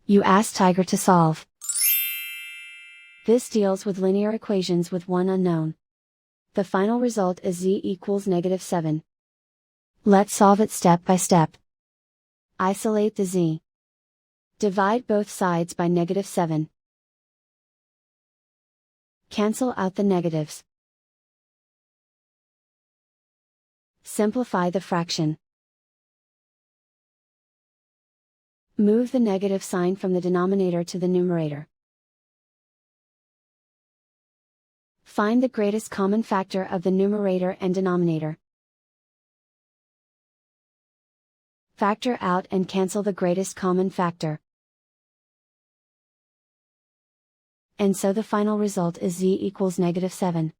You ask Tiger to solve. This deals with linear equations with one unknown. The final result is z equals -7. Let's solve it step by step. Isolate the z. Divide both sides by -7. Cancel out the negatives. Simplify the fraction. Move the negative sign from the denominator to the numerator. Find the greatest common factor of the numerator and denominator. Factor out and cancel the greatest common factor. And so the final result is z equals -7.